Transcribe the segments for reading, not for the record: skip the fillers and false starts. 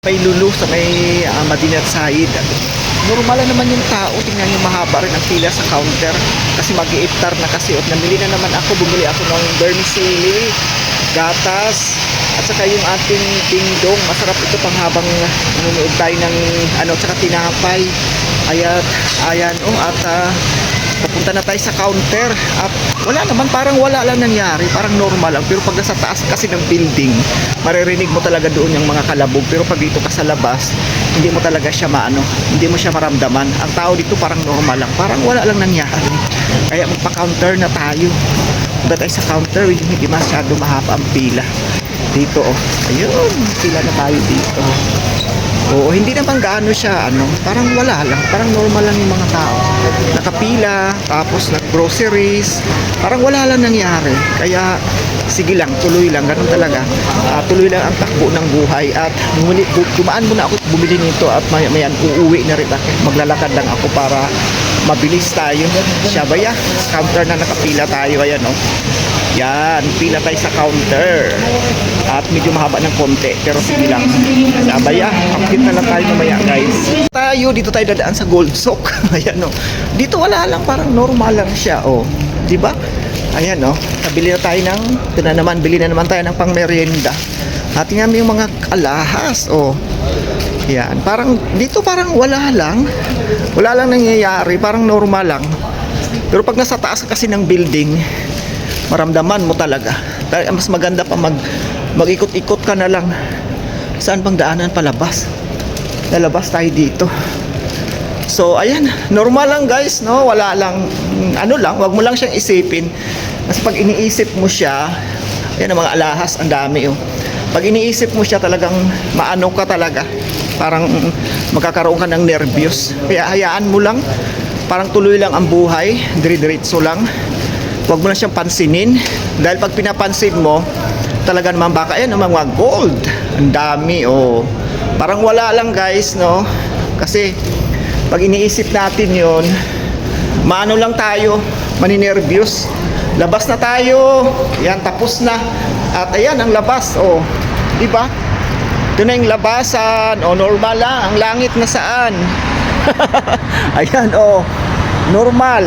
May Lulu sa may Madinat Said. Normal lang naman yung tao. Tingnan yung mahaba rin ang pila sa counter. Kasi mag-iiftar na kasi. At namili na naman ako. Bumili ako ng vermicelli, gatas, at saka yung ating dingdong. Masarap ito pang habang nanonood tayo ng saka tinapay. Ayan, papunta na tayo sa counter at wala naman, parang wala lang nangyari, parang normal lang. Pero pag nasa taas kasi ng building, maririnig mo talaga doon yung mga kalabog. Pero pag dito ka sa labas, hindi mo talaga siya hindi mo siya maramdaman. Ang tao dito parang normal lang, parang wala lang nangyari. Kaya magpa-counter na tayo. Punta tayo sa counter, hindi masyado mahaba ang pila dito. Ayun, pila na tayo dito. Oo, hindi naman gaano siya, parang wala lang, parang normal lang yung mga tao. Nakapila, tapos nag-groceries, parang wala lang nangyari. Kaya, sige lang, tuloy lang, ganun talaga. Tuloy lang ang takbo ng buhay. At dumaan muna ako bumili nito at mayan, uuwi na rin ako. Maglalakad lang ako para mabilis tayo. Siyabaya, counter na nakapila tayo, ayan Yan, pila tayo sa counter. At medyo mahaba ng konti, pero sige lang. Sabaya, update na lang tayo mamaya, guys. Dito tayo dadaan sa Gold Sock. Ayan Dito wala lang, parang normal lang siya, di ba? Ayan nabili na tayo bili na naman tayo ng pangmerienda. At tingnan mo yung mga alahas, Yan, dito parang wala lang nangyayari, parang normal lang. Pero pag nasa taas kasi ng building, maramdaman mo talaga. Mas maganda pa mag-ikot-ikot ka na lang. Saan bang daanan palabas? Lalabas tayo dito. So ayan, normal lang guys, wala lang, wag mo lang siyang isipin. Kasi pag iniisip mo siya, ayan ang mga alahas, ang dami Pag iniisip mo siya talagang ka talaga. Parang magkakaroon ka ng nervyos. Kaya hayaan mo lang, parang tuloy lang ang buhay, dire-diretso lang. Huwag mo na siyang pansinin. Dahil pag pinapansin mo, talaga naman baka mga gold. Ang dami, Parang wala lang guys, Kasi pag iniisip natin yon, lang tayo, maninervyos. Labas na tayo. Yan, tapos na. At ayan, ang labas, diba? Ito na yung labasan. Normal lang. Ang langit na saan? Ayan, normal.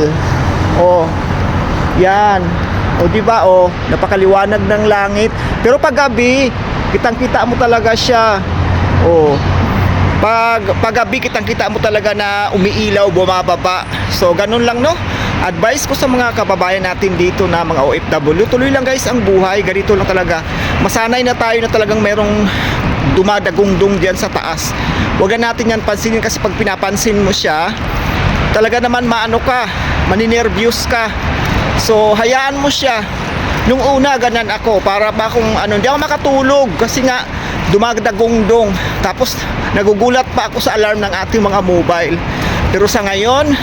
Yan. Diba, napakaliwanag ng langit. Pero pag gabi, kitang-kita mo talaga siya. Pag gabi, kitang-kita mo talaga na umiilaw, bumababa. So, ganun lang, Advice ko sa mga kababayan natin dito na mga OFW, tuloy lang guys ang buhay. Ganito lang talaga. Masanay na tayo na talagang merong dumadagungdong diyan sa taas. Huwag na natin yan pansinin kasi pag pinapansin mo siya, talaga naman maninervyos ka. So, hayaan mo siya. Nung una, ganan ako. Para ba kung hindi ako makatulog. Kasi nga, dumadagungdong. Tapos, nagugulat pa ako sa alarm ng ating mga mobile. Pero sa ngayon,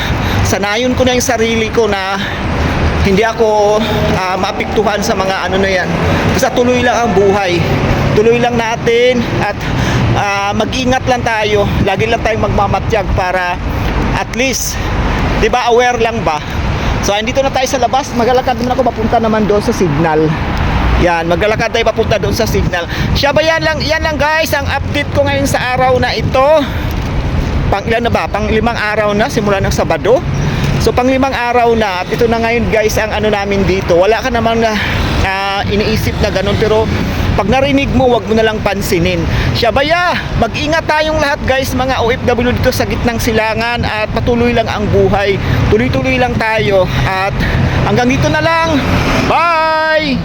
sanayon ko na yung sarili ko na hindi ako maapektuhan sa mga na yan. Basta tuloy lang ang buhay. Tuloy lang natin at mag-ingat lang tayo. Lagi lang tayong magmamatyag para at least, di ba, aware lang ba? So, andito na tayo sa labas. Maglalakad naman ako papunta naman doon sa signal. Yan, maglalakad tayo papunta doon sa signal. Yan lang guys, ang update ko ngayon sa araw na ito. Ilan na ba? Pang 5 araw na, simula ng Sabado. So, pang 5 araw na. At ito na ngayon guys, ang namin dito. Wala ka naman iniisip na ganun. Pero, pag narinig mo, wag mo na lang pansinin. Siyabaya, mag-ingat tayong lahat guys, mga OFW dito sa gitnang silangan. At patuloy lang ang buhay. Tuloy-tuloy lang tayo. At hanggang dito na lang. Bye!